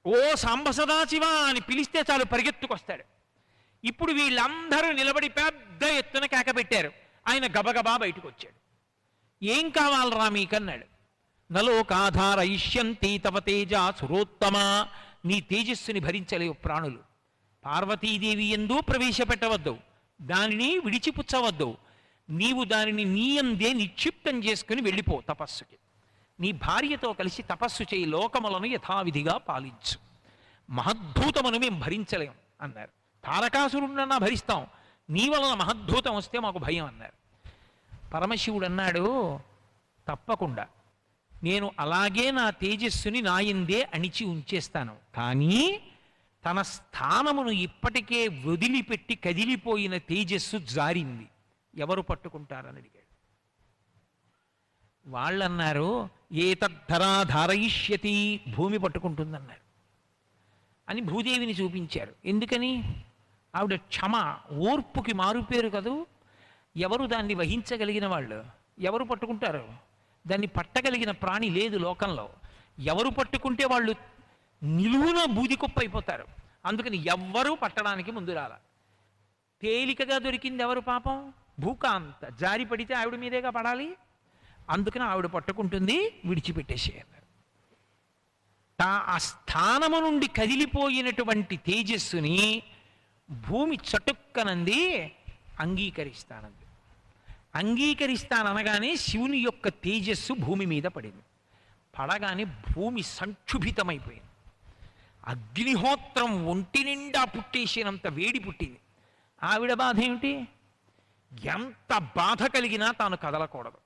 ఓ సాంబ సదాశివ అని పిలిస్తే చాలు పరిగెత్తుకొస్తాడు. ఇప్పుడు వీళ్ళందరూ నిలబడి పెద్ద ఎత్తున కేకపెట్టారు. ఆయన గబగబా బయటకు వచ్చాడు. ఏం కావాలరా మీకన్నాడు. నలోకాధారయిష్యంతి తవ తేజ సురోత్తమ, నీ తేజస్సుని భరించలేవు ప్రాణులు. పార్వతీదేవి ఎందు ప్రవేశపెట్టవద్దు, దానిని విడిచిపుచ్చవద్దు. నీవు దానిని నీయందే నిక్షిప్తం చేసుకుని వెళ్ళిపో తపస్సుకి. నీ భార్యతో కలిసి తపస్సు చేయి, లోకములను యథావిధిగా పాలించు. మహద్భూతమును మేము భరించలేం అన్నారు. తారకాసురుడన్నా భరిస్తాం, నీ వలన మహద్భూతం వస్తే మాకు భయం అన్నారు. పరమశివుడు అన్నాడు, తప్పకుండా నేను అలాగే నా తేజస్సుని నాయందే అణిచి ఉంచేస్తాను. కానీ తన స్థానమును ఇప్పటికే వదిలిపెట్టి కదిలిపోయిన తేజస్సు జారింది, ఎవరు పట్టుకుంటారని అడిగాడు. వాళ్ళన్నారు, ఏతద్ధరా ధారయిష్యతి, భూమి పట్టుకుంటుందన్నారు. అని భూదేవిని చూపించారు. ఎందుకని? ఆవిడ క్షమ, ఓర్పుకి మారుపేరు కదూ. ఎవరు దాన్ని వహించగలిగిన వాళ్ళు? ఎవరు పట్టుకుంటారు? దాన్ని పట్టగలిగిన ప్రాణి లేదు లోకంలో. ఎవరు పట్టుకుంటే వాళ్ళు నిలువున బూదికొప్ప అయిపోతారు. అందుకని ఎవ్వరూ పట్టడానికి ముందు రాల. తేలికగా దొరికింది ఎవరు? పాపం భూకాంత. జారి పడితే ఆవిడ మీదేగా పడాలి. అందుకని ఆవిడ పట్టుకుంటుంది, విడిచిపెట్టేసేయాలి. ఆ స్థానము నుండి కదిలిపోయినటువంటి తేజస్సుని భూమి చటుక్కనంది అంగీకరిస్తానంది. అంగీకరిస్తాననగానే శివుని యొక్క తేజస్సు భూమి మీద పడింది. పడగానే భూమి సంక్షుభితమైపోయింది. అగ్నిహోత్రం ఒంటి నిండా పుట్టేసినంత వేడి పుట్టింది. ఆవిడ బాధ ఏమిటి? ఎంత బాధ కలిగినా తాను కదలకూడదు.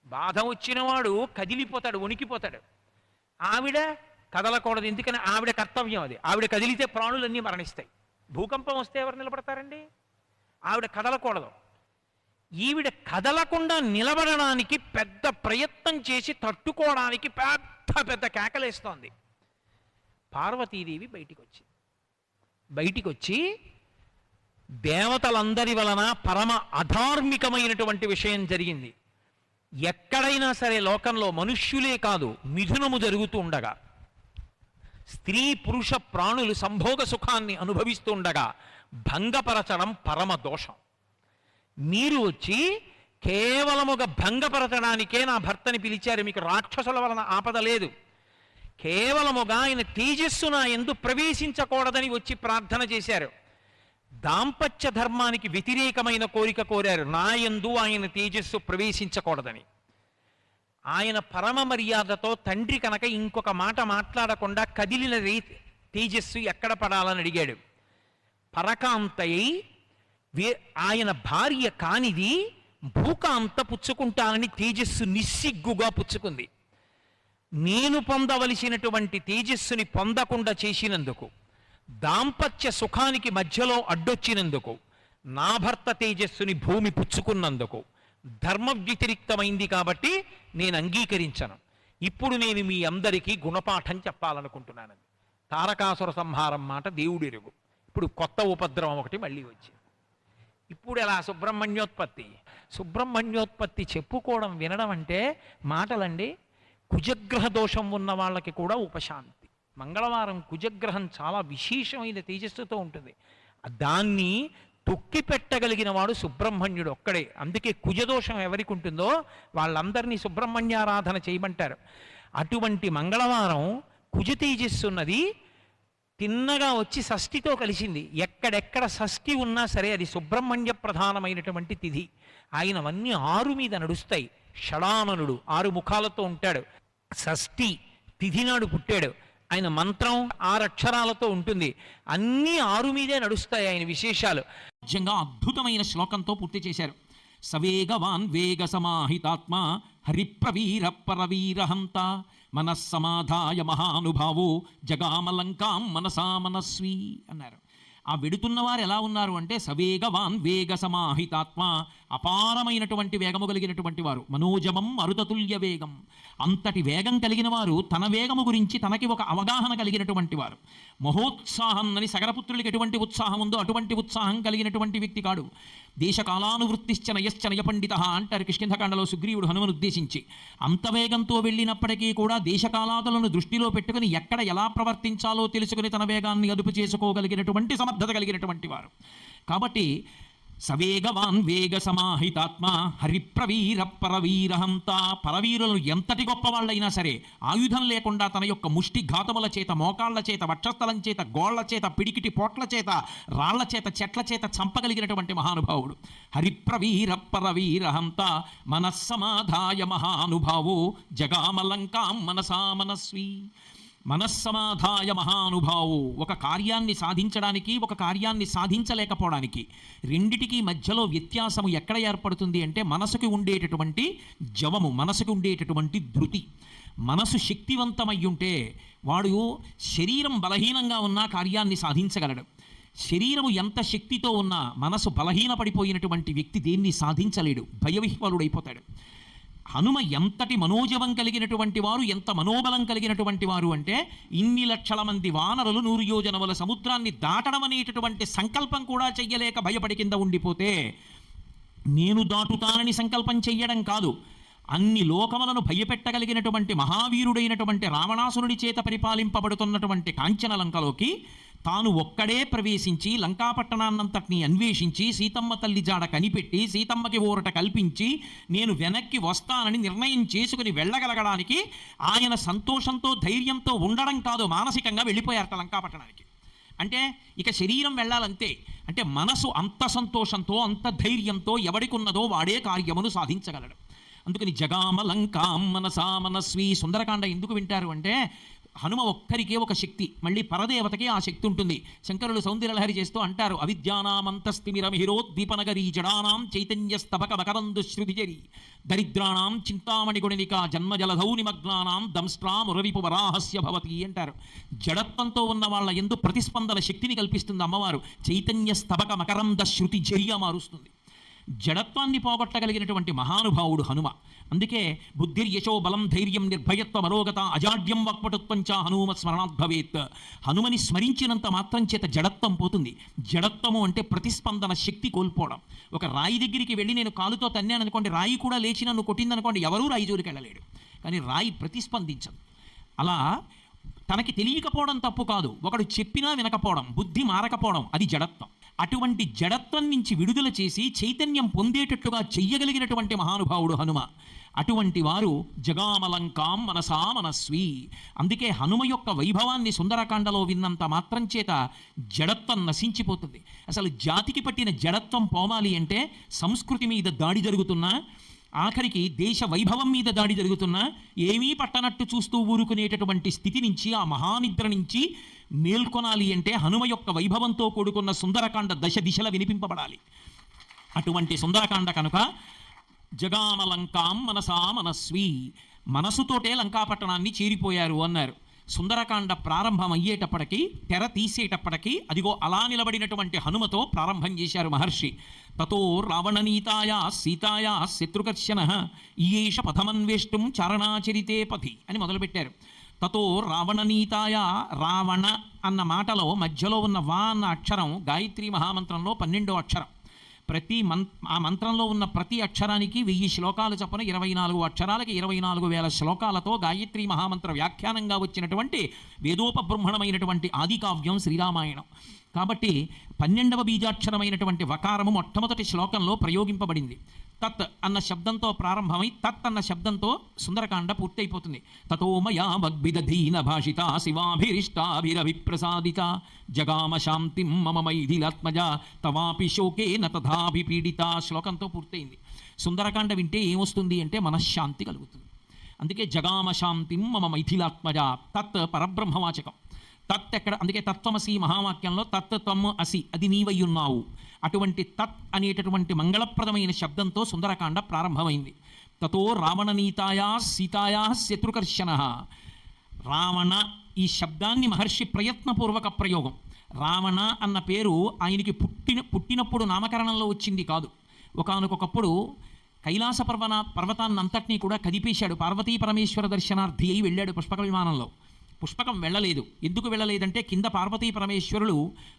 బాధ వచ్చినవాడు కదిలిపోతాడు, వణికిపోతాడు. ఆవిడ కదలకూడదు. ఎందుకని? ఆవిడ కర్తవ్యం అది. ఆవిడ కదిలితే ప్రాణులన్నీ మరణిస్తాయి. భూకంపం వస్తే ఎవరు నిలబడతారండి? ఆవిడ కదలకూడదు. ఈవిడ కదలకుండా నిలబడడానికి పెద్ద ప్రయత్నం చేసి తట్టుకోవడానికి పెద్ద పెద్ద కేకలేస్తోంది. పార్వతీదేవి బయటికి వచ్చి దేవతలందరి వలన పరమ అధార్మికమైనటువంటి విషయం జరిగింది. ఎక్కడైనా సరే లోకంలో మనుష్యులే కాదు, మిథునము జరుగుతూ ఉండగా, స్త్రీ పురుష ప్రాణులు సంభోగ సుఖాన్ని అనుభవిస్తూ ఉండగా భంగపరచడం పరమ దోషం. మీరు వచ్చి కేవలముగా భంగపరచడానికే నా భర్తని పిలిచారు. మీకు రాక్షసుల వలన ఆపద లేదు. కేవలముగా ఆయన తేజస్సు నా యందు ప్రవేశించకూడదని వచ్చి ప్రార్థన చేశారు. దాంపత్య ధర్మానికి వ్యతిరేకమైన కోరిక కోరారు. నా యందు ఆయన తేజస్సు ప్రవేశించకూడదని. ఆయన పరమ మర్యాదతో తండ్రి కనుక ఇంకొక మాట మాట్లాడకుండా కదిలిన తేజస్సు ఎక్కడ పడాలని అడిగాడు. పరకాంతయ్యి ఆయన భార్య కానిది భూకాంత పుచ్చుకుంటానని తేజస్సు నిస్సిగ్గుగా పుచ్చుకుంది. నేను పొందవలసినటువంటి తేజస్సుని పొందకుండా చేసినందుకు, దాంపత్య సుఖానికి మధ్యలో అడ్డొచ్చినందుకు, నా భర్త తేజస్సుని భూమి పుచ్చుకున్నందుకు ధర్మ వ్యతిరిక్తమైంది కాబట్టి నేను అంగీకరించను. ఇప్పుడు నేను మీ అందరికీ గుణపాఠం చెప్పాలనుకుంటున్నాను. తారకాసుర సంహారం మాట దేవుడెరుగు. ఇప్పుడు కొత్త ఉపద్రవం ఒకటి మళ్ళీ వచ్చింది. ఇప్పుడు ఎలా? సుబ్రహ్మణ్యోత్పత్తి చెప్పుకోవడం, వినడం అంటే మాటలండి. కుజగ్రహ దోషం ఉన్న వాళ్ళకి కూడా ఉపశాంతి. మంగళవారం కుజగ్రహం చాలా విశేషమైన తేజస్సుతో ఉంటుంది. దాన్ని తొక్కి పెట్టగలిగిన వాడు సుబ్రహ్మణ్యుడు ఒక్కడే. అందుకే కుజదోషం ఎవరికి ఉంటుందో వాళ్ళందరినీ సుబ్రహ్మణ్యారాధన చేయమంటారు. అటువంటి మంగళవారం కుజ తేజస్సున్నది తిన్నగా వచ్చి షష్ఠితో కలిసింది. ఎక్కడెక్కడ షష్ఠి ఉన్నా సరే అది సుబ్రహ్మణ్య ప్రధానమైనటువంటి తిథి. ఆయనవన్నీ 6 మీద నడుస్తాయి. షడాననుడు 6 ముఖాలతో ఉంటాడు. షష్ఠి తిథి నాడు పుట్టాడు. ఆయన మంత్రం 6 అక్షరాలతో ఉంటుంది. అన్నీ 6 మీదే నడుస్తాయి ఆయన విశేషాలు. నిజంగా అద్భుతమైన శ్లోకంతో పూర్తి చేశారు. సవేగవాన్ వేగ సమాహితాత్మ హరిప్రవీర పరవీరహంత మనస్సమాధాయ మహానుభావో జగామలంకాం మనసా మనస్వి అన్నారు. ఆ వెడుతున్న వారు ఎలా ఉన్నారు అంటే సవేగవాన్ వేగ సమాహితాత్మ, అపారమైనటువంటి వేగము కలిగినటువంటి వారు, మనోజమం మరుతతుల్య వేగం, అంతటి వేగం కలిగిన వారు, తన వేగము గురించి తనకి ఒక అవగాహన కలిగినటువంటి వారు. మహోత్సాహం అని సగరపుత్రులకి ఎటువంటి ఉత్సాహం ఉందో అటువంటి ఉత్సాహం కలిగినటువంటి వ్యక్తి కాడు. దేశకాలానువృత్తిశ్చ నయశ్చ నయపండిత అంటారు కిష్కింధకాండలో సుగ్రీవుడు హనుమను ఉద్దేశించి. అంత వేగంతో వెళ్ళినప్పటికీ కూడా దేశకాలాదులను దృష్టిలో పెట్టుకుని ఎక్కడ ఎలా ప్రవర్తించాలో తెలుసుకుని తన వేగాన్ని అదుపు చేసుకోగలిగినటువంటి సమర్థత కలిగినటువంటి వారు. కాబట్టి సవేగవాన్ వేగ సమాహితాత్మ హరిప్రవీర పరవీరహంత, పరవీరులను ఎంతటి గొప్ప వాళ్ళైనా సరే ఆయుధం లేకుండా తన యొక్క ముష్టి ఘాతముల చేత, మోకాళ్ల చేత, వక్షస్థలం చేత, గోళ్ల చేత, పిడికిటి పోట్ల చేత, రాళ్ల చేత, చెట్ల చేత చంపగలిగినటువంటి మహానుభావుడు. హరిప్రవీర పరవీరహంత మనస్సమాధాయ మహానుభావో జగామలంకాం మనసా మనస్వీ. మనస్సమాధాయ మహానుభావు, ఒక కార్యాన్ని సాధించడానికి, ఒక కార్యాన్ని సాధించలేకపోవడానికి రెండిటికీ మధ్యలో వ్యత్యాసము ఎక్కడ ఏర్పడుతుంది అంటే మనసుకి ఉండేటటువంటి జవము, మనసుకి ఉండేటటువంటి ధృతి. మనసు శక్తివంతమై ఉంటే వాడు శరీరం బలహీనంగా ఉన్నా కార్యాన్ని సాధించగలడు. శరీరము ఎంత శక్తితో ఉన్నా మనసు బలహీనపడిపోయినటువంటి వ్యక్తి దేన్ని సాధించలేడు, భయవిహ్వలుడైపోతాడు. హనుమ ఎంతటి మనోజవం కలిగినటువంటి వారు, ఎంత మనోబలం కలిగినటువంటి వారు అంటే ఇన్ని లక్షల మంది వానరులు 100 యోజనముల సముద్రాన్ని దాటడం అనేటటువంటి సంకల్పం కూడా చెయ్యలేక భయపడి కింద ఉండిపోతే నేను దాటుతానని సంకల్పం చెయ్యడం కాదు, అన్ని లోకములను భయపెట్టగలిగినటువంటి మహావీరుడైనటువంటి రావణాసురుడి చేత పరిపాలింపబడుతున్నటువంటి కాంచనలంకలోకి తాను ఒక్కడే ప్రవేశించి లంకాపట్టణాన్నంతటిని అన్వేషించి సీతమ్మ తల్లి జాడ కనిపెట్టి సీతమ్మకి ఊరట కల్పించి నేను వెనక్కి వస్తానని నిర్ణయం చేసుకుని వెళ్ళగలగడానికి ఆయన సంతోషంతో ధైర్యంతో ఉండడం కాదు, మానసికంగా వెళ్ళిపోయారట లంకాపట్టణానికి. అంటే ఇక శరీరం వెళ్ళాలంతే. అంటే మనసు అంత సంతోషంతో, అంత ధైర్యంతో ఎవడికున్నదో వాడే కార్యమును సాధించగలడు. అందుకని జగామలంకాం మనసా మనస్వీ. సుందరకాండ ఎందుకు వింటారు అంటే హనుమ ఒక్కరికే ఒక శక్తి, మళ్ళీ పరదేవతకి ఆ శక్తి ఉంటుంది. శంకరులు సౌందర్యలహరి చేస్తూ అంటారు, అవిద్యానామంతస్తిమిరమిహిరోద్దీపనగరీ జడానాం చైతన్యస్తబక మకరందు శృతిజరి దరిద్రాణం చింతామణి గుణిక జన్మజలధౌ నిమగ్నానాం దంస్ట్రామురవిపు వరాహస్య భవతి అంటారు. జడత్వంతో ఉన్న వాళ్ళ యందు ప్రతిస్పందన శక్తిని కల్పిస్తుంది అమ్మవారు. చైతన్యస్తబక మకరంద శృతిజరిగా మారుస్తుంది. జడత్వాన్ని పోగొట్టగలిగినటువంటి మహానుభావుడు హనుమ. అందుకే బుద్ధిర్యశో బలం ధైర్యం నిర్భయత్వ మరోగత అజాడ్యం వక్పటుత్వంచ హనుమ స్మరణాత్ భవేత్. హనుమని స్మరించినంత మాత్రం చేత జడత్వం పోతుంది. జడత్వము అంటే ప్రతిస్పందన శక్తి కోల్పోవడం. ఒక రాయి దగ్గరికి వెళ్ళి నేను కాలుతో తన్నాను అనుకోండి, రాయి కూడా లేచి నన్ను కొట్టిందనుకోండి, ఎవరూ రాయి జోలికి వెళ్ళలేడు. కానీ రాయి ప్రతిస్పందించదు. అలా తనకి తెలియకపోవడం తప్పు కాదు, ఒకడు చెప్పినా వినకపోవడం, బుద్ధి మారకపోవడం, అది జడత్వం. అటువంటి జడత్వం నుంచి విడుదల చేసి చైతన్యం పొందేటట్లుగా చెయ్యగలిగినటువంటి మహానుభావుడు హనుమ. అటువంటి వారు జగామలంకాం మనసా మనస్వీ. అందుకే హనుమ యొక్క వైభవాన్ని సుందరకాండలో విన్నంత మాత్రం చేత జడత్వం నశించిపోతుంది. అసలు జాతికి పట్టిన జడత్వం పోవాలి అంటే సంస్కృతి మీద దాడి జరుగుతున్నా, ఆఖరికి దేశ వైభవం మీద దాడి జరుగుతున్నా ఏమీ పట్టనట్టు చూస్తూ ఊరుకునేటటువంటి స్థితి నుంచి, ఆ మహానిద్ర నుంచి మేల్కొనాలి అంటే హనుమ యొక్క వైభవంతో కూడుకున్న సుందరకాండ దశ దిశల వినిపింపబడాలి. అటువంటి సుందరకాండ కనుక జగామలంకాం మనసా మనస్వీ, మనసుతోటే లంకాపట్టణాన్ని చేరిపోయారు అన్నారు. సుందరకాండ ప్రారంభం అయ్యేటప్పటికీ, తెర తీసేటప్పటికీ అదిగో అలా నిలబడినటువంటి హనుమతో ప్రారంభం చేశారు మహర్షి. తతో రావణనీతాయా సీతాయా శత్రుకర్షణ ఈయేష పథమన్వేష్టం చారణాచరితే పథి అని మొదలుపెట్టారు. తతో రావణనీతాయా, రావణ అన్న మాటలో మధ్యలో ఉన్న వా అన్న అక్షరం గాయత్రీ మహామంత్రంలో 12వ అక్షరం. ఆ మంత్రంలో ఉన్న ప్రతి అక్షరానికి 1000 శ్లోకాలు చొప్పున 24 అక్షరాలకి 24,000 శ్లోకాలతో గాయత్రీ మహామంత్ర వ్యాఖ్యానంగా వచ్చినటువంటి వేదోపబృంహణమైనటువంటి ఆదికావ్యం శ్రీరామాయణం. కాబట్టి 12వ బీజాక్షరమైనటువంటి వకారము మొట్టమొదటి శ్లోకంలో ప్రయోగింపబడింది. తత్ అన్న శబ్దంతో ప్రారంభమై తత్ అన్న శబ్దంతో సుందరకాండ పూర్తయిపోతుంది. తతో మయా వగ్విదధీన భాషిత శివాభిరిష్టాభిరభిప్రసాదిత జగామ శాంతిం మమ మైథిలాత్మజ తవాపి శోకేన తథాభిపీడిత శ్లోకంతో పూర్తయింది. సుందరకాండ వింటే ఏమొస్తుంది అంటే మనశ్శాంతి కలుగుతుంది. అందుకే జగామ శాంతిం మమ మైథిలాత్మజ. తత్ పరబ్రహ్మవాచకం. తత్ ఎక్కడ, అందుకే తత్వమసి మహావాక్యంలో తత్ త్వం అసి, అది నీవయ్యున్నావు. అటువంటి తత్ అనేటటువంటి మంగళప్రదమైన శబ్దంతో సుందరకాండ ప్రారంభమైంది. తతో రావణనీతాయా సీతాయా శత్రుకర్షణ. రావణ ఈ శబ్దాన్ని మహర్షి ప్రయత్నపూర్వక ప్రయోగం. రావణ అన్న పేరు ఆయనకి పుట్టినప్పుడు నామకరణంలో వచ్చింది కాదు. ఒకానొకప్పుడు కైలాస పర్వతాన్నంతటినీ కూడా కదిపేశాడు. పార్వతీ పరమేశ్వర దర్శనార్థి అయి వెళ్ళాడు పుష్పక విమానంలో. పుష్పకం వెళ్ళలేదు. ఎందుకు వెళ్ళలేదంటే కింద పార్వతీ పరమేశ్వరులు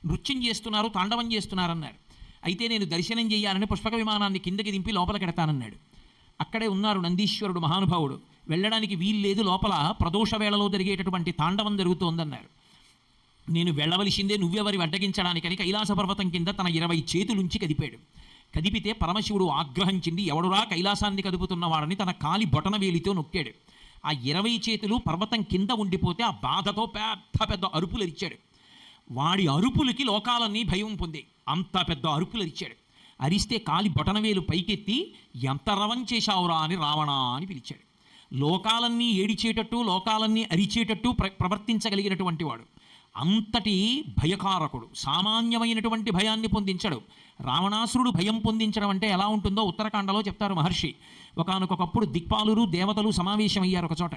నృత్యం చేస్తున్నారు, తాండవం చేస్తున్నారన్నారు. అయితే నేను దర్శనం చేయాలని పుష్పక విమానాన్ని కిందకి దింపి లోపలికెడతానన్నాడు. అక్కడే ఉన్నారు నందీశ్వరుడు మహానుభావుడు. వెళ్ళడానికి వీలు లేదు, లోపల ప్రదోష వేళలో జరిగేటటువంటి తాండవం జరుగుతోందన్నారు. నేను వెళ్ళవలసిందే, నువ్వెవరి అడ్డగించడానికని కైలాస పర్వతం కింద తన 20 చేతులుంచి కదిపాడు. కదిపితే పరమశివుడు ఆగ్రహించింది, ఎవడురా కైలాసాన్ని కదుపుతున్నవాడని తన కాలి బొటన వేలితో నొక్కాడు. ఆ 20 చేతులు పర్వతం కింద ఉండిపోతే ఆ బాధతో పెద్ద పెద్ద అరుపులు ఇచ్చాడు. వాడి అరుపులకి లోకాలన్నీ భయం పొంది అంత పెద్ద అరుపులు ఇచ్చాడు. అరిస్తే కాలి బొటనవేలు పైకెత్తి ఎంత రవం చేశావురా అని రావణ అని పిలిచాడు. లోకాలన్నీ ఏడిచేటట్టు, లోకాలన్నీ అరిచేటట్టు ప్రవర్తించగలిగినటువంటి వాడు. అంతటి భయకారకుడు. సామాన్యమైనటువంటి భయాన్ని పొందించడు. రావణాసురుడు భయం పొందించడం అంటే ఎలా ఉంటుందో ఉత్తరాఖండలో చెప్తారు మహర్షి. ఒకానొకప్పుడు దిక్పాలురు దేవతలు సమావేశమయ్యారు ఒకచోట.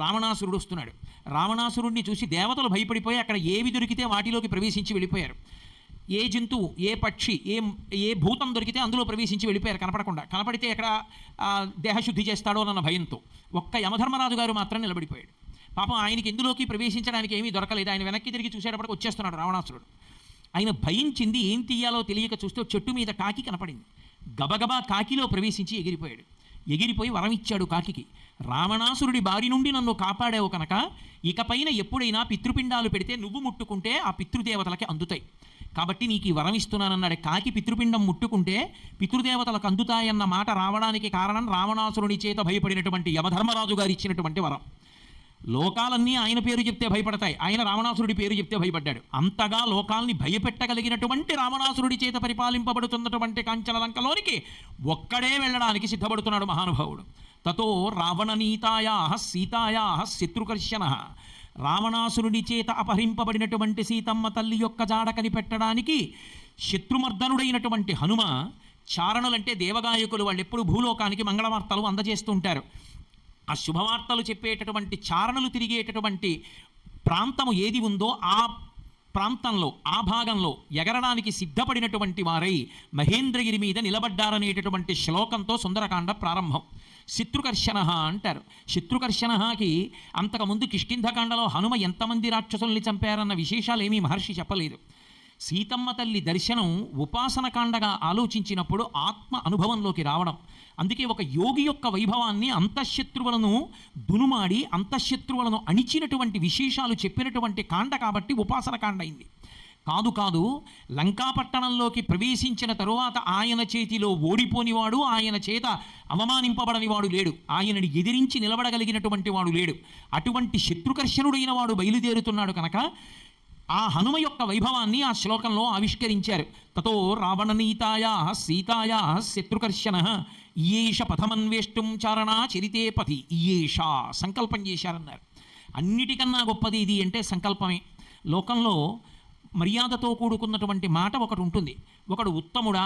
రావణాసురుడు వస్తున్నాడు. రావణాసురుడిని చూసి దేవతలు భయపడిపోయి అక్కడ ఏవి దొరికితే వాటిలోకి ప్రవేశించి వెళ్ళిపోయారు. ఏ జంతువు, ఏ పక్షి, ఏ భూతం దొరికితే అందులో ప్రవేశించి వెళ్ళిపోయారు కనపడకుండా. కనపడితే ఎక్కడ దేహశుద్ధి చేస్తాడో అన్న భయంతో. ఒక్క యమధర్మరాజు గారు మాత్రం నిలబడిపోయాడు. పాపం ఆయనకి ఎందులోకి ప్రవేశించడానికి ఏమీ దొరకలేదు. ఆయన వెనక్కి తిరిగి చూసేటప్పటికి వచ్చేస్తున్నాడు రావణాసురుడు. ఆయన భయించింది, ఏం తీయాలో తెలియక చూస్తే చెట్టు మీద కాకి కనపడింది. గబగబా కాకిలో ప్రవేశించి ఎగిరిపోయాడు. ఎగిరిపోయి వరం ఇచ్చాడు కాకికి, రావణాసురుడి బారి నుండి నన్ను కాపాడావు కనుక ఇకపైన ఎప్పుడైనా పితృపిండాలు పెడితే నువ్వు ముట్టుకుంటే ఆ పితృదేవతలకి అందుతాయి, కాబట్టి నీకు ఈ వరం ఇస్తున్నానన్నాడు. కాకి పితృపిండం ముట్టుకుంటే పితృదేవతలకు అందుతాయన్న మాట రావడానికి కారణం రావణాసురుని చేత భయపడినటువంటి యమధర్మరాజు గారు ఇచ్చినటువంటి వరం. లోకాలన్నీ ఆయన పేరు చెప్తే భయపడతాయి, ఆయన రావణాసురుడి పేరు చెప్తే భయపడ్డాడు. అంతగా లోకాల్ని భయపెట్టగలిగినటువంటి రావణాసురుడి చేత పరిపాలింపబడుతున్నటువంటి కాంచనలంకలోనికి ఒక్కడే వెళ్ళడానికి సిద్ధపడుతున్నాడు మహానుభావుడు. తతో రావణనీతాయా సీతాయా శత్రుకర్షణ. రావణాసురుడి చేత అపహరింపబడినటువంటి సీతమ్మ తల్లి యొక్క జాడ కనిపెట్టడానికి శత్రుమర్దనుడైనటువంటి హనుమ, చారణులంటే దేవగాయకులు, వాళ్ళు ఎప్పుడు భూలోకానికి మంగళవార్తలు అందజేస్తూ ఉంటారు. ఆ శుభవార్తలు చెప్పేటటువంటి చారణులు తిరిగేటటువంటి ప్రాంతము ఏది ఉందో ఆ ప్రాంతంలో, ఆ భాగంలో ఎగరడానికి సిద్ధపడినటువంటి వారై మహేంద్రగిరి మీద నిలబడ్డారనేటటువంటి శ్లోకంతో సుందరకాండ ప్రారంభం. శత్రుకర్షణ అంటారు. శత్రుకర్షణకి అంతకుముందు కిష్కింధకాండలో హనుమ ఎంతమంది రాక్షసుల్ని చంపారన్న విశేషాలు ఏమీ మహర్షి చెప్పలేదు. సీతమ్మ తల్లి దర్శనం ఉపాసనకాండగా ఆలోచించినప్పుడు ఆత్మ అనుభవంలోకి రావడం. అందుకే ఒక యోగి యొక్క వైభవాన్ని, అంతఃశత్రువులను దునుమాడి అంతఃశత్రువులను అణిచినటువంటి విశేషాలు చెప్పినటువంటి కాండ కాబట్టి ఉపాసనకాండ అయింది. కాదు లంకాపట్టణంలోకి ప్రవేశించిన తరువాత ఆయన చేతిలో ఓడిపోనివాడు, ఆయన చేత అవమానింపబడనివాడు లేడు, ఆయనని ఎదిరించి నిలబడగలిగినటువంటి వాడు లేడు. అటువంటి శత్రుకర్షణుడైన వాడు బయలుదేరుతున్నాడు కనుక ఆ హనుమ యొక్క వైభవాన్ని ఆ శ్లోకంలో ఆవిష్కరించారు. తతో రావణనీతాయా సీతాయా శత్రుకర్షణ ఇయేష పథమన్వేష్టం చారణా చరితే పథి ఇయేష సంకల్పం చేశారన్నారు. అన్నిటికన్నా గొప్పది ఇది అంటే సంకల్పమే. లోకంలో మర్యాదతో కూడుకున్నటువంటి మాట ఒకటి ఉంటుంది. ఒకడు ఉత్తముడా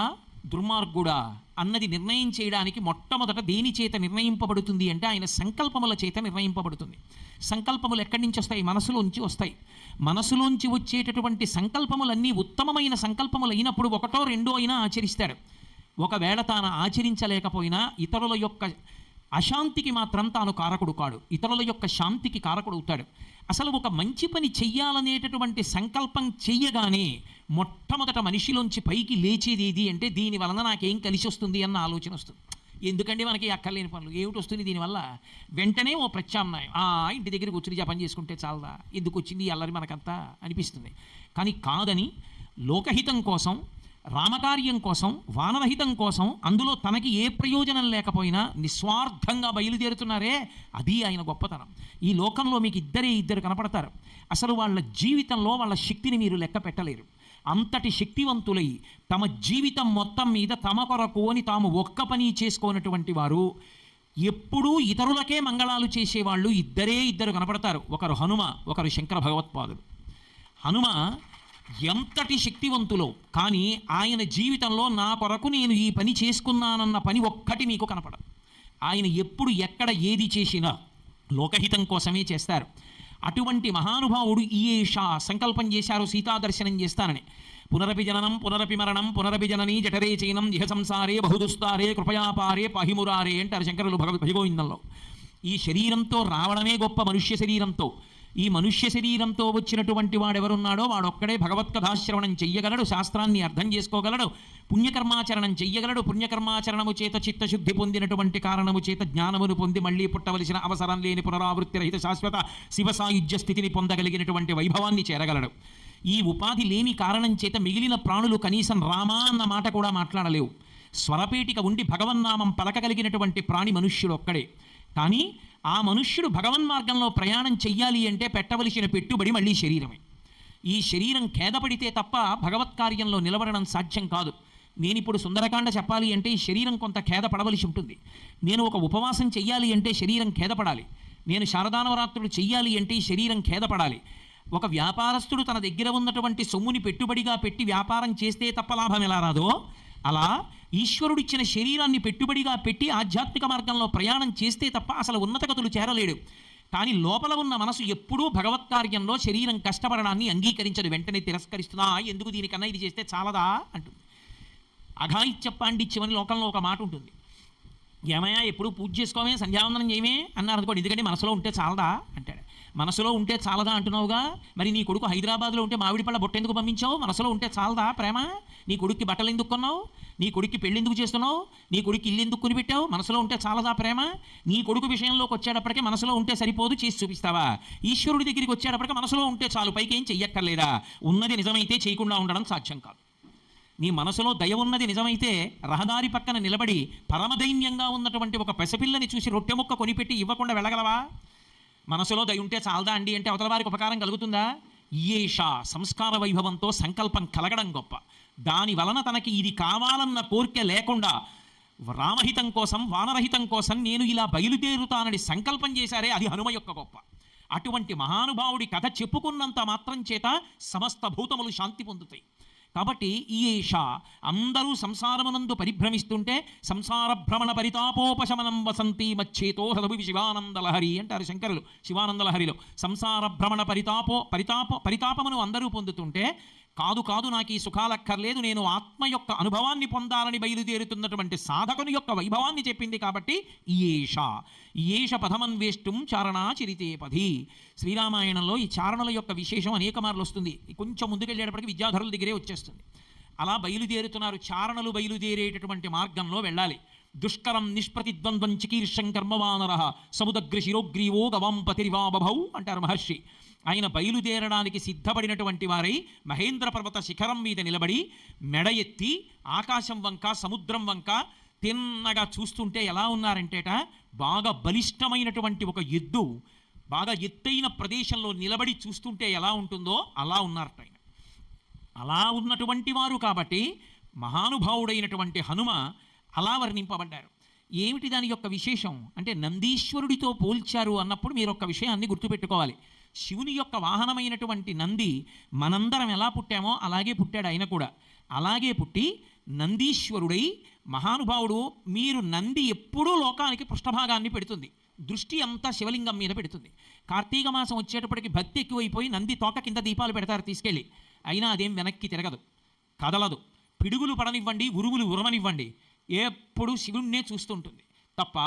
దుర్మార్గుడా అన్నది నిర్ణయం చేయడానికి మొట్టమొదట దేని చేత నిర్ణయింపబడుతుంది అంటే ఆయన సంకల్పముల చేత నిర్ణయింపబడుతుంది. సంకల్పములు ఎక్కడి నుంచి వస్తాయి? మనసులోంచి వస్తాయి. మనసులోంచి వచ్చేటటువంటి సంకల్పములన్నీ ఉత్తమమైన సంకల్పములు అయినప్పుడు ఒకటో రెండో అయినా ఆచరిస్తాడు. ఒకవేళ తాను ఆచరించలేకపోయినా ఇతరుల యొక్క అశాంతికి మాత్రం తాను కారకుడు కాడు, ఇతరుల యొక్క శాంతికి కారకుడు అవుతాడు. అసలు ఒక మంచి పని చెయ్యాలనేటటువంటి సంకల్పం చెయ్యగానే మొట్టమొదట మనిషిలోంచి పైకి లేచేది ఏది అంటే దీని వలన నాకేం కలిసి వస్తుంది అన్న ఆలోచన వస్తుంది. ఎందుకంటే మనకి అక్కర్లేని పనులు ఏమిటి వస్తుంది దీనివల్ల? వెంటనే ఓ ప్రత్యామ్నాయం, ఇంటి దగ్గరికి వచ్చి జపం చేసుకుంటే చాలదా, ఎందుకు వచ్చింది అల్లరి మనకంతా అనిపిస్తుంది. కానీ కాదని లోకహితం కోసం, రామకార్యం కోసం, వానరహితం కోసం, అందులో తనకి ఏ ప్రయోజనం లేకపోయినా నిస్వార్థంగా బయలుదేరుతున్నారే, అది ఆయన గొప్పతనం. ఈ లోకంలో మీకు ఇద్దరు కనపడతారు. అసలు వాళ్ళ జీవితంలో వాళ్ళ శక్తిని మీరు లెక్క పెట్టలేరు. అంతటి శక్తివంతులై తమ జీవితం మొత్తం మీద తమ కొరకు అని తాము ఒక్క పని చేసుకోనటువంటి వారు, ఎప్పుడూ ఇతరులకే మంగళాలు చేసేవాళ్ళు ఇద్దరు కనపడతారు. ఒకరు హనుమ, ఒకరు శంకర భగవత్పాదులు. హనుమ ఎంతటి శక్తివంతులో, కానీ ఆయన జీవితంలో నా కొరకు నేను ఈ పని చేసుకున్నానన్న పని ఒక్కటి మీకు కనపడదు. ఆయన ఎప్పుడు ఎక్కడ ఏది చేసినా లోకహితం కోసమే చేస్తారు. అటువంటి మహానుభావుడు ఈయేష సంకల్పం చేశారు సీతా దర్శనం చేస్తానని. పునరపి జననం పునరపి మరణం పునరపి జననీ జఠరే చైనం ఇహ సంసారే బహుదుస్తారే కృపయాపారే పాహిమురారే అంటారు శంకరులు భజగోవిందంలో. ఈ శరీరంతో రావడమే గొప్ప, మనుష్య శరీరంతో. ఈ మనుష్య శరీరంతో వచ్చినటువంటి వాడెవరున్నాడో వాడొక్కడే భగవత్కథాశ్రవణం చెయ్యగలడు, శాస్త్రాన్ని అర్థం చేసుకోగలడు, పుణ్యకర్మాచరణం చెయ్యగలడు. పుణ్యకర్మాచరణము చేత చిత్తశుద్ధి పొందినటువంటి కారణము చేత జ్ఞానమును పొంది మళ్ళీ పుట్టవలసిన అవసరం లేని పునరావృత్తి రహిత శాశ్వత శివ సాయుధ్య స్థితిని పొందగలిగినటువంటి వైభవాన్ని చేరగలడు. ఈ ఉపాధి లేని కారణం చేత మిగిలిన ప్రాణులు కనీసం రామా అన్న మాట కూడా మాట్లాడలేవు. స్వరపేటిక ఉండి భగవన్నామం పలకగలిగినటువంటి ప్రాణి మనుష్యుడు ఒక్కడే. కానీ ఆ మనుష్యుడు భగవన్మార్గంలో ప్రయాణం చెయ్యాలి అంటే పెట్టవలసిన పెట్టుబడి మళ్ళీ శరీరమే. ఈ శరీరం ఖేదపడితే తప్ప భగవత్ కార్యంలో నిలబడడం సాధ్యం కాదు. నేను ఇప్పుడు సుందరకాండ చెప్పాలి అంటే ఈ శరీరం కొంత ఖేదపడవలసి ఉంటుంది. నేను ఒక ఉపవాసం చెయ్యాలి అంటే శరీరం ఖేదపడాలి. నేను శారదానవరాత్రులు చెయ్యాలి అంటే ఈ శరీరం ఖేదపడాలి. ఒక వ్యాపారస్తుడు తన దగ్గర ఉన్నటువంటి సొమ్ముని పెట్టుబడిగా పెట్టి వ్యాపారం చేస్తే తప్ప లాభం ఎలా రాదో, అలా ఈశ్వరుడిచ్చిన శరీరాన్ని పెట్టుబడిగా పెట్టి ఆధ్యాత్మిక మార్గంలో ప్రయాణం చేస్తే తప్ప అసలు ఉన్నతగతులు చేరలేడు. కానీ లోపల ఉన్న మనసు ఎప్పుడూ భగవత్ కార్యంలో శరీరం కష్టపడడాన్ని అంగీకరించదు, వెంటనే తిరస్కరిస్తున్నా. ఎందుకు దీనికన్నా ఇది చేస్తే చాలదా అంటుంది. అఘాయిత్య పాండిత్యం అని లోకంలో ఒక మాట ఉంటుంది. ఏమయ్యా ఎప్పుడు పూజ చేసుకోమే, సంధ్యావందనం చేయమే అన్నారు అనుకోండి, ఎందుకంటే మనసులో ఉంటే చాలదా అంటాడు. మనసులో ఉంటే చాలదా అంటున్నావుగా, మరి నీ కొడుకు హైదరాబాద్లో ఉంటే మామిడి పళ్ళ బొట్ట ఎందుకు పంపించావు? మనసులో ఉంటే చాలదా ప్రేమ? నీ కొడుక్కి బట్టలు ఎందుకు కొన్నావు? నీ కొడుక్కి పెళ్ళి ఎందుకు చేస్తున్నావు? నీ కొడుకు ఇల్లు ఎందుకు కొని పెట్టావు? మనసులో ఉంటే చాలదా ప్రేమ? నీ కొడుకు విషయంలోకి వచ్చేటప్పటికే మనసులో ఉంటే సరిపోదు, చేసి చూపిస్తావా? ఈశ్వరుడి దగ్గరికి వచ్చేటప్పటికే మనసులో ఉంటే చాలు, పైకి ఏం చెయ్యక్కర్లేదా? ఉన్నది నిజమైతే చేయకుండా ఉండడం సాధ్యం కాదు. నీ మనసులో దయ ఉన్నది నిజమైతే రహదారి పక్కన నిలబడి పరమదైన్యంగా ఉన్నటువంటి ఒక పెసపిల్లని చూసి రొట్టె ముక్క కొనిపెట్టి ఇవ్వకుండా వెళ్ళగలవా? మనసులో దయ ఉంటే చాలదా అండి అంటే అవతల వారికి ఉపకారం కలుగుతుందా? ఈయేష సంస్కార వైభవంతో సంకల్పం కలగడం గొప్ప. దాని వలన తనకి ఇది కావాలన్న కోరిక లేకుండా రామహితం కోసం వానరహితం కోసం నేను ఇలా బయలుదేరుతానని సంకల్పం చేశారే, అది హనుమ యొక్క గొప్ప. అటువంటి మహానుభావుడి కథ చెప్పుకున్నంత మాత్రం చేత సమస్త భూతములు శాంతి పొందుతాయి. కాబట్టి ఈయేష అందరూ సంసారమునందు పరిభ్రమిస్తుంటే సంసార భ్రమణ పరితాపోపశమనం వసంతి మచ్చేతో హృదవి శివానందలహరి అంటారు శంకరులు శివానందలహరిలో. సంసార భ్రమణ పరితాపమును అందరూ పొందుతుంటే కాదు కాదు నాకు ఈ సుఖాలక్కర్లేదు, నేను ఆత్మ యొక్క అనుభవాన్ని పొందాలని బయలుదేరుతున్నటువంటి సాధకుని యొక్క వైభవాన్ని చెప్పింది. కాబట్టి ఈయేష పథమన్వేష్టం చారణా చిరితే పథి. శ్రీరామాయణంలో ఈ చారణల యొక్క విశేషం అనేక మార్లు వస్తుంది. కొంచెం ముందుకెళ్ళేటప్పటికి విద్యాధరుల దగ్గరే వచ్చేస్తుంది. అలా బయలుదేరుతున్నారు. చారణలు బయలుదేరేటటువంటి మార్గంలో వెళ్ళాలి. దుష్కరం నిష్ప్రతిద్వంద్వం చికీర్షం కర్మవానర సముదగ్ర శిరోగ్రీవో గవాంపతిరివా బభౌ అంటారు మహర్షి. ఆయన బయలుదేరడానికి సిద్ధపడినటువంటి వారై మహేంద్ర పర్వత శిఖరం మీద నిలబడి మెడ ఎత్తి ఆకాశం వంక సముద్రం వంక తిన్నగా చూస్తుంటే ఎలా ఉన్నారంటేట, బాగా బలిష్టమైనటువంటి ఒక ఎద్దు బాగా ఎత్తైన ప్రదేశంలో నిలబడి చూస్తుంటే ఎలా ఉంటుందో అలా ఉన్నారట ఆయన. అలా ఉన్నటువంటి వారు కాబట్టి మహానుభావుడైనటువంటి హనుమ అలా వర్ణింపబడ్డారు. ఏమిటి దాని యొక్క విశేషం అంటే, నందీశ్వరుడితో పోల్చారు అన్నప్పుడు మీరు ఒక విషయాన్ని గుర్తుపెట్టుకోవాలి. శివుని యొక్క వాహనమైనటువంటి నంది మనందరం ఎలా పుట్టామో అలాగే పుట్టాడు ఆయన కూడా. అలాగే పుట్టి నందీశ్వరుడై మహానుభావుడు. మీరు నంది ఎప్పుడూ లోకానికి పృష్ఠభాగాన్ని పెడుతుంది, దృష్టి అంతా శివలింగం మీద పెడుతుంది. కార్తీక మాసం వచ్చేటప్పటికి భక్తి ఎక్కువైపోయి నంది తోక కింద దీపాలు పెడతారు తీసుకెళ్ళి, అయినా అదేం వెనక్కి తిరగదు, కదలదు. పిడుగులు పడనివ్వండి, ఉరుములు ఉరమనివ్వండి, ఎప్పుడు శివుణ్ణే చూస్తుంటుంది తప్ప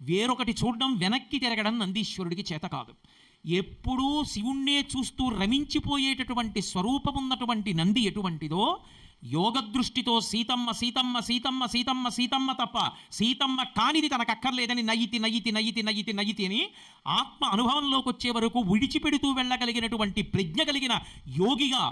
వేరొకటి చూడడం వెనక్కి తిరగడం నందీశ్వరుడికి చేత కాదు. ఎప్పుడూ శివుణ్ణే చూస్తూ రమించిపోయేటటువంటి స్వరూపమున్నటువంటి నంది ఎటువంటిదో, యోగదృష్టితో సీతమ్మ సీతమ్మ సీతమ్మ సీతమ్మ సీతమ్మ తప్ప సీతమ్మ కానిది తనకక్కర్లేదని నయితి నయితి నయితి నయితి నయితి అని ఆత్మ అనుభవంలోకి వచ్చే వరకు విడిచిపెడుతూ వెళ్ళగలిగినటువంటి ప్రజ్ఞ కలిగిన యోగిగా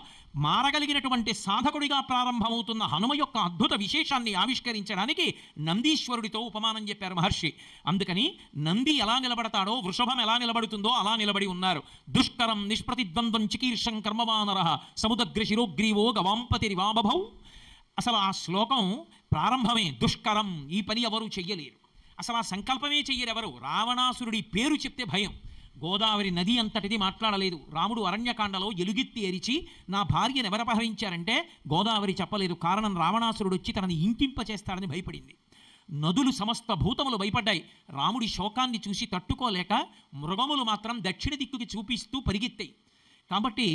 మారగలిగినటువంటి సాధకుడిగా ప్రారంభమవుతున్న హనుమ యొక్క అద్భుత విశేషాన్ని ఆవిష్కరించడానికి నందీశ్వరుడితో ఉపమానం చెప్పారు మహర్షి. అందుకని నంది ఎలా నిలబడతాడో, వృషభం ఎలా నిలబడుతుందో అలా నిలబడి ఉన్నారు. దుష్కరం నిష్ప్రతిద్వంద్వం చికీర్షం కర్మవానర సముదగ్ర శిరోగ్రీవో గవాంపతిరివా బభౌ. అసలు ఆ శ్లోకం ప్రారంభమే దుష్కరం, ఈ పని ఎవరు చెయ్యలేరు, అసలు ఆ సంకల్పమే చెయ్యరెవరు. రావణాసురుడి పేరు చెప్తే భయం. గోదావరి నది అంతటిది మాట్లాడలేదు. రాముడు అరణ్యకాండలో ఎలుగెత్తి ఎరిచి నా భార్యను ఎవరపహరించారంటే గోదావరి చెప్పలేదు. కారణం రావణాసురుడు వచ్చి తనని ఇంకింపచేస్తాడని భయపడింది. నదులు సమస్త భూతములు భయపడ్డాయి. రాముడి శోకాన్ని చూసి తట్టుకోలేక మృగములు మాత్రం దక్షిణ దిక్కుకి చూపిస్తూ పరిగెత్తాయి. కాబట్టి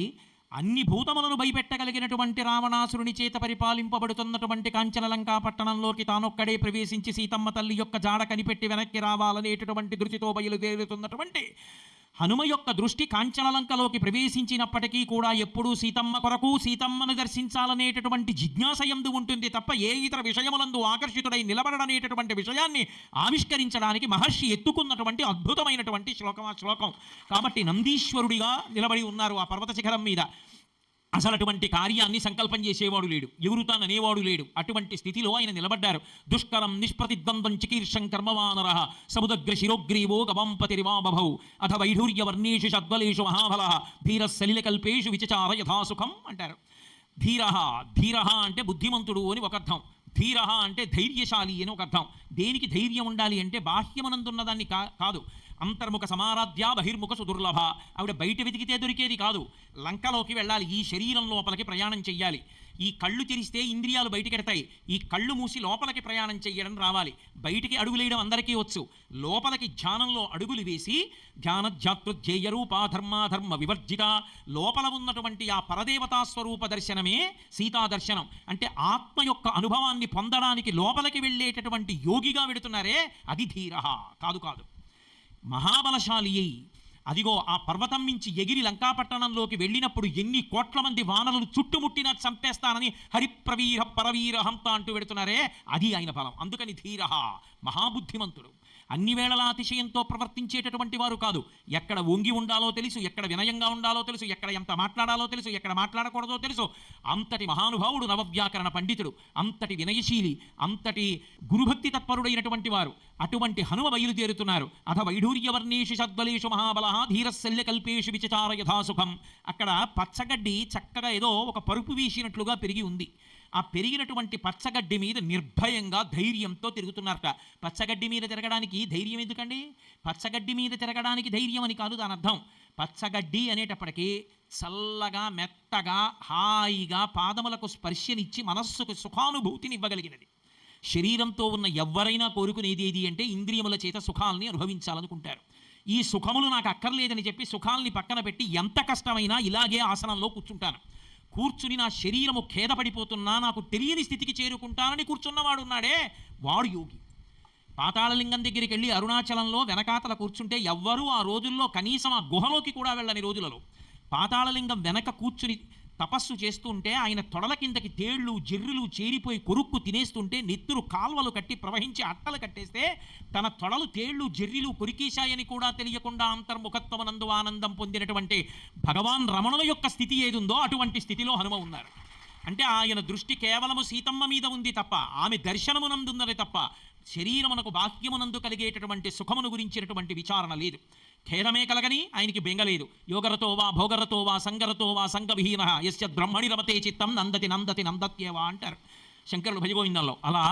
అన్ని భూతములను భయపెట్టగలిగినటువంటి రావణాసురుని చేత పరిపాలింపబడుతున్నటువంటి కాంచనలంకా పట్టణంలోకి తానొక్కడే ప్రవేశించి సీతమ్మ తల్లి యొక్క జాడ కనిపెట్టి వెనక్కి రావాలనేటటువంటి దృష్టితో బయలుదేరుతున్నటువంటి హనుమ యొక్క దృష్టి కాంచనలంకలోకి ప్రవేశించినప్పటికీ కూడా ఎప్పుడూ సీతమ్మ కొరకు సీతమ్మను దర్శించాలనేటటువంటి జిజ్ఞాస యందు ఉంటుంది తప్ప ఏ ఇతర విషయములందు ఆకర్షితుడై నిలబడనేటటువంటి విషయాన్ని ఆవిష్కరించడానికి మహర్షి ఎత్తుకున్నటువంటి అద్భుతమైనటువంటి శ్లోకం. కాబట్టి నందీశ్వరుడిగా నిలబడి ఉన్నారు ఆ పర్వత శిఖరం మీద. అసలు అటువంటి కార్యాన్ని సంకల్పం చేసేవాడు లేడు, ఎగురుతాననేవాడు లేడు. అటువంటి స్థితిలో ఆయన నిలబడ్డారు. దుష్కరం నిష్ప్రతిద్వంద్వం చికీర్షం కర్మవానర సముద్ర శిరోగ్రీవో గవంపతిరివాబభౌ అథ వైఢూర్యవర్ణేషు షద్వలేషు మహాబల ధీర సలిలకల్పేషు విచచార యథాసుఖం అంటారు. ధీర అంటే బుద్ధిమంతుడు అని ఒక అర్థం, ధీర అంటే ధైర్యశాలి అని ఒక అర్థం. దేనికి ధైర్యం ఉండాలి అంటే బాహ్యమనందున్నదాన్ని కాదు. అంతర్ముఖ సమారాధ్య బహిర్ముఖ సుదుర్లభ. ఆవిడ బయట వెతికితే దొరికేది కాదు, లంకలోకి వెళ్ళాలి, ఈ శరీరం లోపలికి ప్రయాణం చెయ్యాలి. ఈ కళ్ళు తెరిస్తే ఇంద్రియాలు బయటికెడతాయి, ఈ కళ్ళు మూసి లోపలికి ప్రయాణం చెయ్యడం రావాలి. బయటికి అడుగులేయడం అందరికీ వచ్చు, లోపలికి ధ్యానంలో అడుగులు వేసి ధ్యానధ్యాతృధ్యేయరూపా ధర్మాధర్మ వివర్జిత లోపల ఉన్నటువంటి ఆ పరదేవతా స్వరూప దర్శనమే సీతా దర్శనం. అంటే ఆత్మ యొక్క అనుభవాన్ని పొందడానికి లోపలికి వెళ్ళేటటువంటి యోగిగా వెడుతున్నారే అది ధీర కాదు. మహాబలశాలి అయి అదిగో ఆ పర్వతం మించి ఎగిరి లంకాపట్టణంలోకి వెళ్ళినప్పుడు ఎన్ని కోట్ల మంది వానరులు చుట్టుముట్టినా చంపేస్తానని హరిప్రవీర పరవీర హంత అంటూ వెడుతున్నారే అది ఆయన బలం. అందుకని ధీర మహాబుద్ధిమంతుడు. అన్ని వేళలా అతిశయంతో ప్రవర్తించేటటువంటి వారు కాదు. ఎక్కడ వంగి ఉండాలో తెలుసు, ఎక్కడ వినయంగా ఉండాలో తెలుసు, ఎక్కడ ఎంత మాట్లాడాలో తెలుసు, ఎక్కడ మాట్లాడకూడదో తెలుసు. అంతటి మహానుభావుడు నవవ్యాకరణ పండితుడు, అంతటి వినయశీలి, అంతటి గురుభక్తి తత్పరుడైనటువంటి వారు. అటువంటి హనుమ బయలుదేరుతున్నారు. అథ వైఢూర్యవర్ణేషు షద్వలేషు మహాబల ధీరశల్య కల్పేషు విచచార యథాసుఖం. అక్కడ పచ్చగడ్డి చక్కగా ఏదో ఒక పరుపు వీసినట్లుగా పెరిగి ఉంది. ఆ పెరిగినటువంటి పచ్చగడ్డి మీద నిర్భయంగా ధైర్యంతో తిరుగుతున్నారట. పచ్చగడ్డి మీద తిరగడానికి ధైర్యం ఎందుకండి? పచ్చగడ్డి మీద తిరగడానికి ధైర్యం అని కాదు దాని అర్థం. పచ్చగడ్డి అనేటప్పటికీ చల్లగా మెత్తగా హాయిగా పాదములకు స్పర్శనిచ్చి మనస్సుకు సుఖానుభూతిని ఇవ్వగలిగినది. శరీరంతో ఉన్న ఎవరైనా కోరుకునేది ఏది అంటే ఇంద్రియముల చేత సుఖాలని అనుభవించాలనుకుంటారు. ఈ సుఖములు నాకు అక్కర్లేదని చెప్పి సుఖాలని పక్కన పెట్టి ఎంత కష్టమైనా ఇలాగే ఆసనంలో కూర్చుంటాను, కూర్చుని నా శరీరము ఖేదపడిపోతున్నా నాకు తెలియని స్థితికి చేరుకుంటానని కూర్చున్నవాడు ఉన్నాడే వాడు యోగి. పాతాళలింగం దగ్గరికి వెళ్ళి అరుణాచలంలో వెనకాతల కూర్చుంటే ఎవ్వరూ ఆ రోజుల్లో కనీసం ఆ గుహలోకి కూడా వెళ్ళని రోజులలో పాతాళలింగం వెనక కూర్చుని తపస్సు చేస్తుంటే ఆయన తొడల కిందకి తేళ్లు జెర్రులు చేరిపోయి కొరుక్కు తినేస్తుంటే నెత్తురు కాల్వలు కట్టి ప్రవహించి అట్టలు కట్టేస్తే తన తొడలు తేళ్లు జెర్రిలు కొరికేశాయని కూడా తెలియకుండా అంతర్ముఖత్వనందు ఆనందం పొందినటువంటి భగవాన్ రమణుల యొక్క స్థితి ఏదుందో అటువంటి స్థితిలో హనుమ ఉన్నారు. అంటే ఆయన దృష్టి కేవలము సీతమ్మ మీద ఉంది తప్ప ఆమె దర్శనమునందున్నది తప్ప శరీరమునకు బాహ్యమునందు కలిగేటటువంటి సుఖమును గురించినటువంటి విచారణ లేదు. ఖేదమే కలగని ఆయనకి బెంగలేదు. యోగరతో వా భోగరతో వా సంగరతో వా సంగవిహీన యస్య బ్రహ్మణి రమతే చిత్తం నందతి నందత్యేవా అంటారు శంకరులు భజగోవిందంలో. అలా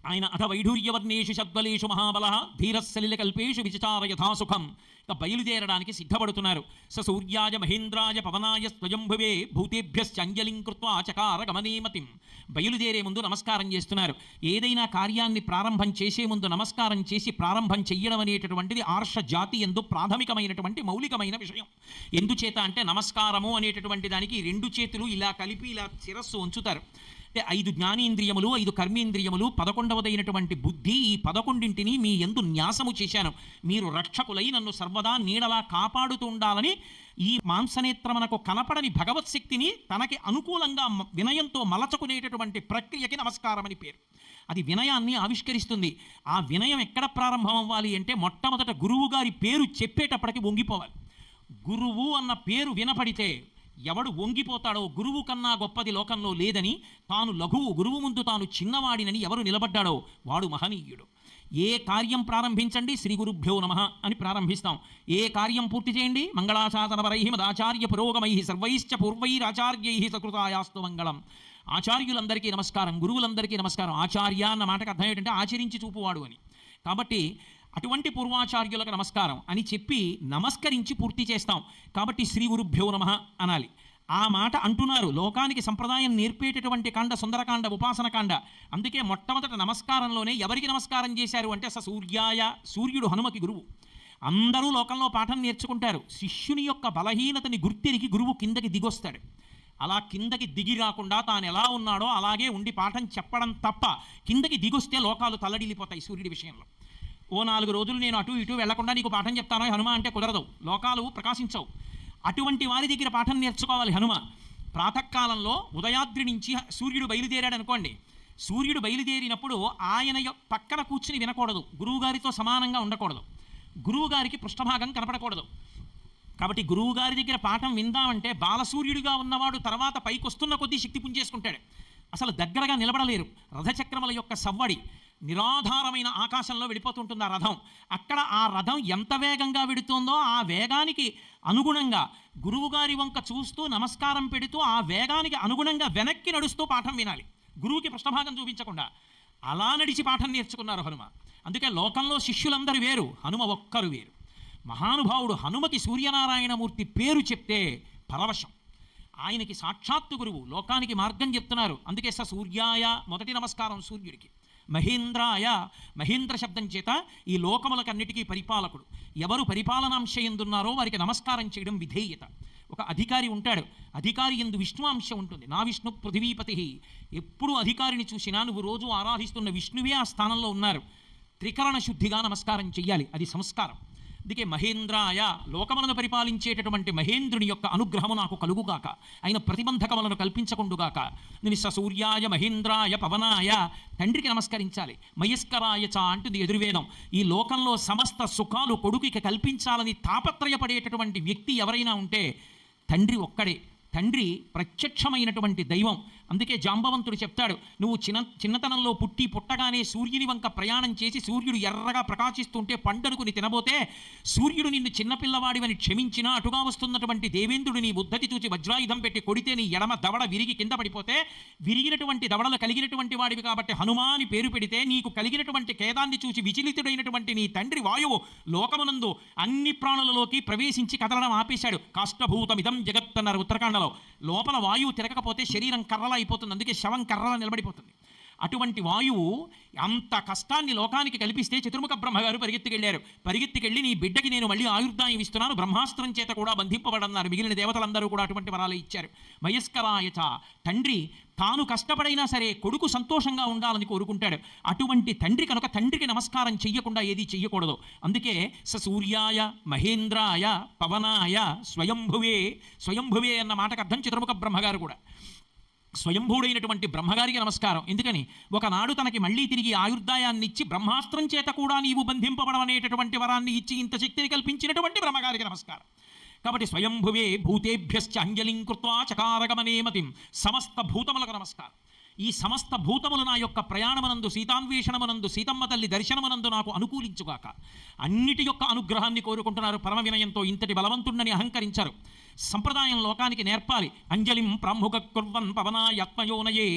ఆయన అథ వైఢూర్యవర్ణేషు షద్వలేషు మహాబల ధీరశలిలకల్పేషు విచచార యథాసుఖం. ఇక బయలుదేరడానికి సిద్ధపడుతున్నారు. స సూర్యాయ మహేంద్రాయ పవనాయ స్వయంభువే భూతేభ్యశ్చంజలిం కృత్వా చకార గమనేమతిం. బయలుదేరే ముందు నమస్కారం చేస్తున్నారు. ఏదైనా కార్యాన్ని ప్రారంభం చేసే ముందు నమస్కారం చేసి ప్రారంభం చెయ్యడం అనేటటువంటిది ఆర్ష జాతి యందు ప్రాథమికమైనటువంటి మౌలికమైన విషయం. ఎందుచేత అంటే నమస్కారము అనేటటువంటి దానికి రెండు చేతులు ఇలా కలిపి ఇలా శిరస్సు ఉంచుతారు. అంటే 5 జ్ఞానేంద్రియములు 5 కర్మేంద్రియములు 11వదైనటువంటి బుద్ధి, ఈ 11ంటిని మీ యందు న్యాసము చేశాను, మీరు రక్షకులై నన్ను సర్వదా నీడలా కాపాడుతూ ఉండాలని ఈ మాంసనేత్రమునకు కనపడని భగవత్ శక్తిని తనకి అనుకూలంగా వినయంతో మలచుకునేటటువంటి ప్రక్రియకి నమస్కారం అని పేరు. అది వినయాన్ని ఆవిష్కరిస్తుంది. ఆ వినయం ఎక్కడ ప్రారంభం అవ్వాలి అంటే మొట్టమొదట గురువు గారి పేరు చెప్పేటప్పటికి వంగిపోవాలి. గురువు అన్న పేరు వినపడితే ఎవడు వంగిపోతాడో, గురువు కన్నా గొప్పది లోకంలో లేదని, తాను లఘువు, గురువు ముందు తాను చిన్నవాడినని ఎవరు నిలబడ్డాడో వాడు మహనీయుడు. ఏ కార్యం ప్రారంభించండి శ్రీ గురుభ్యో నమః అని ప్రారంభిస్తాం. ఏ కార్యం పూర్తి చేయండి మంగళాశాసనపరై మదాచార్య పురోగమై సర్వైశ్చ పూర్వైరాచార్యై సకృతాయాస్తు మంగళం. ఆచార్యులందరికీ నమస్కారం, గురువులందరికీ నమస్కారం. ఆచార్య అన్న మాటకు అర్థం ఏంటంటే ఆచరించి చూపువాడు అని. కాబట్టి అటువంటి పూర్వాచార్యులకు నమస్కారం అని చెప్పి నమస్కరించి పూర్తి చేస్తాం. కాబట్టి శ్రీ గురుభ్యో నమః అనాలి. ఆ మాట అంటున్నారు. లోకానికి సంప్రదాయం నేర్పేటటువంటి కాండ సుందరకాండ, ఉపాసన కాండ. అందుకే మొట్టమొదట నమస్కారంలోనే ఎవరికి నమస్కారం చేశారు అంటే సూర్యాయ, సూర్యుడు హనుమకి గురువు. అందరూ లోకంలో పాఠం నేర్చుకుంటారు. శిష్యుని యొక్క బలహీనతని గుర్తిరిగి గురువు కిందకి దిగొస్తాడు. అలా కిందకి దిగి రాకుండా తాను ఎలా ఉన్నాడో అలాగే ఉండి పాఠం చెప్పడం తప్ప కిందకి దిగొస్తే లోకాలు తల్లడిల్లిపోతాయి సూర్యుడి విషయంలో. ఓ 4 రోజులు నేను అటు ఇటు వెళ్లకుండా నీకు పాఠం చెప్తానో హనుమ అంటే కుదరదు, లోకాలు ప్రకాశించవు. అటువంటి వారి దగ్గర పాఠం నేర్చుకోవాలి హనుమ. ప్రాతకాలంలో ఉదయాద్రి నుంచి సూర్యుడు బయలుదేరాడు అనుకోండి. సూర్యుడు బయలుదేరినప్పుడు ఆయన పక్కన కూర్చుని వినకూడదు, గురువుగారితో సమానంగా ఉండకూడదు, గురువుగారికి పృష్ఠభాగం కనపడకూడదు. కాబట్టి గురువుగారి దగ్గర పాఠం విందామంటే బాలసూర్యుడిగా ఉన్నవాడు తర్వాత పైకొస్తున్న కొద్దీ శక్తి పుంజేసుకుంటాడు. అసలు దగ్గరగా నిలబడలేరు. రథచక్రముల యొక్క సవ్వడి నిరాధారమైన ఆకాశంలో వెళ్ళిపోతుంటుంది ఆ రథం. అక్కడ ఆ రథం ఎంత వేగంగా వెడుతుందో ఆ వేగానికి అనుగుణంగా గురువుగారి వంక చూస్తూ నమస్కారం పెడుతూ ఆ వేగానికి అనుగుణంగా వెనక్కి నడుస్తూ పాఠం వినాలి, గురువుకి పృష్ఠభాగం చూపించకుండా. అలా నడిచి పాఠం నేర్చుకున్నారు హనుమ. అందుకే లోకంలో శిష్యులందరూ వేరు, హనుమ ఒక్కరు వేరు. మహానుభావుడు హనుమకి సూర్యనారాయణమూర్తి పేరు చెప్తే పరవశం. ఆయనకి సాక్షాత్తు గురువు, లోకానికి మార్గం చెప్తున్నారు. అందుకే సూర్యాయ మొదటి నమస్కారం సూర్యుడికి. మహేంద్రాయ, మహేంద్ర శబ్దం చేత ఈ లోకములకన్నిటికీ పరిపాలకుడు. ఎవరు పరిపాలనాంశ ఎందున్నారో వారికి నమస్కారం చేయడం విధేయత. ఒక అధికారి ఉంటాడు, అధికారి ఎందు విష్ణు అంశ ఉంటుంది. నా విష్ణు పృథివీపతి. ఎప్పుడు అధికారిని చూసినా నువ్వు రోజు ఆరాధిస్తున్న విష్ణువే ఆ స్థానంలో ఉన్నారు. త్రికరణ శుద్ధిగా నమస్కారం చెయ్యాలి, అది సంస్కారం. అందుకే మహేంద్రాయ, లోకములను పరిపాలించేటటువంటి మహేంద్రుని యొక్క అనుగ్రహము నాకు కలుగుగాక, ఆయన ప్రతిబంధకములను కల్పించకుండుగాక. నేను సూర్యాయ మహేంద్రాయ పవనాయ, తండ్రికి నమస్కరించాలి. మయస్కరాయ చ అంటుంది ఎదుర్వేదం. ఈ లోకంలో సమస్త సుఖాలు కొడుకుకి కల్పించాలని తాపత్రయపడేటటువంటి వ్యక్తి ఎవరైనా ఉంటే తండ్రి ఒక్కడే. తండ్రి ప్రత్యక్షమైనటువంటి దైవం. అందుకే జాంబవంతుడు చెప్తాడు, నువ్వు చిన్నతనంలో పుట్టగానే సూర్యుని వంక ప్రయాణం చేసి సూర్యుడు ఎర్రగా ప్రకాశిస్తుంటే పంటనుకుని తినబోతే సూర్యుడు నిన్ను చిన్నపిల్లవాడివని క్షమించినా అటుగా వస్తున్నటువంటి దేవేంద్రుడు నీ ఉద్ధతి చూచి వజ్రాయుధం పెట్టి కొడితే నీ ఎడమ దవడ విరిగి కింద పడిపోతే విరిగినటువంటి దవడలు కలిగినటువంటి వాడివి కాబట్టి హనుమాని పేరు పెడితే నీకు కలిగినటువంటి ఖేదాన్ని చూసి విచలితుడైనటువంటి నీ తండ్రి వాయువు లోకమునందు అన్ని ప్రాణులలోకి ప్రవేశించి కదలడం ఆపేశాడు. కాష్టభూతమిదం జగత్ అన్నారు ఉత్తరాఖండలో. లోపల వాయువు తిరగకపోతే శరీరం కర్రలా అయిపోతుంది, అందుకే శవం కర్రలా నిలబడిపోతుంది. అటువంటి వాయువు అంత కష్టాన్ని లోకానికి కల్పిస్తే చతుర్ముఖ బ్రహ్మగారు పరిగెత్తికెళ్ళి నీ బిడ్డకి నేను మళ్ళీ ఆయుర్దాయం ఇస్తున్నాను, బ్రహ్మాస్త్రం చేత కూడా బంధింపబడన్నారు. మిగిలిన దేవతలందరూ కూడా అటువంటి వరాలు ఇచ్చారు. మయస్కరాయచ, తండ్రి తాను కష్టపడైనా సరే కొడుకు సంతోషంగా ఉండాలని కోరుకుంటాడు. అటువంటి తండ్రి కనుక తండ్రికి నమస్కారం చెయ్యకుండా ఏది చెయ్యకూడదు. అందుకే సూర్యాయ మహేంద్రాయ పవనాయ స్వయంభువే. స్వయంభువే అన్న మాటకు అర్థం చతుర్ముఖ బ్రహ్మగారు కూడా. స్వయంభూడైనటువంటి బ్రహ్మగారికి నమస్కారం. ఎందుకని ఒకనాడు తనకి మళ్ళీ తిరిగి ఆయుర్దాయాన్ని ఇచ్చి బ్రహ్మాస్త్రం చేత కూడా నీవు బంధింపబడవనేటటువంటి వరాన్ని ఇచ్చి ఇంత శక్తిని కల్పించినటువంటి బ్రహ్మగారికి నమస్కారం. కాబట్టి స్వయంభువే భూతేభ్యశ్చ అంజలిం కృత్వా చకారగమనే మతిం. సమస్త భూతములకు నమస్కారం. ఈ సమస్త భూతములు నా యొక్క ప్రయాణమనందు సీతాన్వేషణమనందు సీతమ్మ తల్లి దర్శనమనందు నాకు అనుకూలించుగాక. అన్నిటి యొక్క అనుగ్రహాన్ని కోరుకుంటున్నారు పరమ వినయంతో. ఇంతటి బలవంతుణ్ణని అహంకరించారు. సంప్రదాయం లోకానికి నేర్పాలి. అంజలిం ప్రాముఖ కుర్వన్ పవనాయాత్మయోనయే.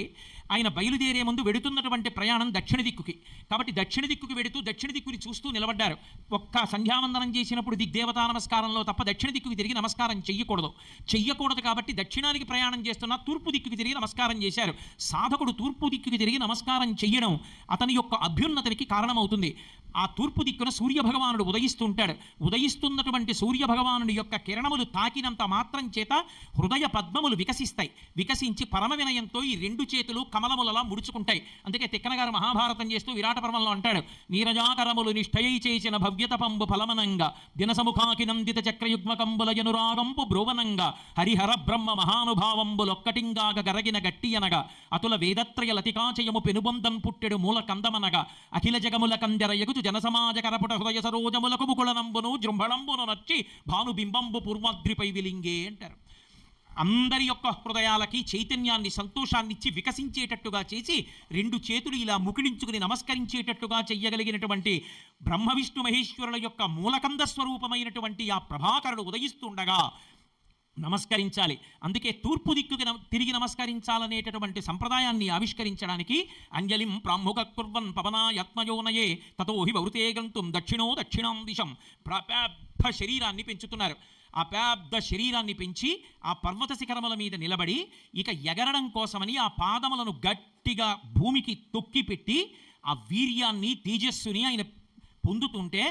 ఆయన బయలుదేరే ముందు వెడుతున్నటువంటి ప్రయాణం దక్షిణ దిక్కుకి. కాబట్టి దక్షిణ దిక్కుకి వెడుతూ దక్షిణ దిక్కుని చూస్తూ నిలబడ్డారు. ఒక్క సంధ్యావందనం చేసినప్పుడు దిగ్దేవతా నమస్కారంలో తప్ప దక్షిణ దిక్కుకి తిరిగి నమస్కారం చెయ్యకూడదు కాబట్టి దక్షిణానికి ప్రయాణం చేస్తున్న తూర్పు దిక్కుకి తిరిగి నమస్కారం చేశారు. సాధకుడు తూర్పు దిక్కుకి తిరిగి నమస్కారం చెయ్యడం అతని యొక్క అభ్యున్నతికి కారణమవుతుంది. ఆ తూర్పు దిక్కున సూర్యభగవానుడు ఉదయిస్తుంటాడు. ఉదయిస్తున్నటువంటి సూర్యభగవానుడి యొక్క కిరణములు తాకినంత మాత్రం చేత హృదయ పద్మములు వికసిస్తాయి. వికసించి పరమ వినయంతో ఈ రెండు చేతులు కమలములలా ముడుచుకుంటాయి. అందుకే తిక్కనగారు మహాభారతం చేస్తూ విరాట పర్వంలో అంటాడు, నీరజాకరములు నిష్ఠయై చేసిన భవ్యతపంబు ఫలమనంగా దినసముఖాకి నందిత చక్రయుగ్మకంబుల జనురాగంపు బ్రోవనంగా హరిహర బ్రహ్మ మహానుభావంబులొక్కటింగాగ గరగిన గట్టియనగా అతుల వేదత్రయ లతికాచయము పెనుబొందం పుట్టెడు మూల కందమనగా అఖిల జగముల కందర ఎగుచు జనసమాజ కరపుట హృదయ సరోజములకు ముకుళనంబును జృంభళంబును నచ్చి భానుబింబంబు పూర్వాద్రిపై విలింగే అంటారు. అందరి యొక్క హృదయాలకి చైతన్యాన్ని సంతోషాన్ని ఇచ్చి వికసించేటట్టుగా చేసి రెండు చేతులు ఇలా ముకిడించుకుని నమస్కరించేటట్టుగా చెయ్యగలిగినటువంటి బ్రహ్మ విష్ణు మహేశ్వరుల యొక్క మూలకంద స్వరూపమైనటువంటి ఆ ప్రభాకరుడు ఉదయిస్తుండగా నమస్కరించాలి. అందుకే తూర్పు దిక్కుకి తిరిగి నమస్కరించాలనేటటువంటి సంప్రదాయాన్ని ఆవిష్కరించడానికి అంజలిం ప్రాముఖ కుర్వన్ పవనాయాత్మయోనయే తతో హి వృతే గంతుం దక్షిణో దక్షిణాం దిశం. శరీరాన్ని పెంచుతున్నారు. ఆ పెద్ద శరీరాన్ని పెంచి ఆ పర్వత శిఖరముల మీద నిలబడి ఇక ఎగరడం కోసమని ఆ పాదములను గట్టిగా భూమికి తొక్కిపెట్టి ఆ వీర్యాన్ని తేజస్సుని ఆయన పొందుతుంటే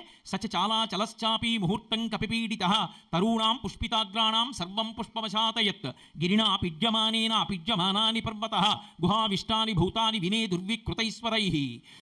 చాలా చలశ్చాపి ముహూర్తం కపిపీడిత తరుణాం పుష్పితాగ్రాణం సర్వం పుష్పవశాతయత్ గిరిణా పిడ్యమానేన అపిడ్యమానాని పర్వత గుహావిష్టాని భూతాని వినే దుర్వికృతైశ్వరై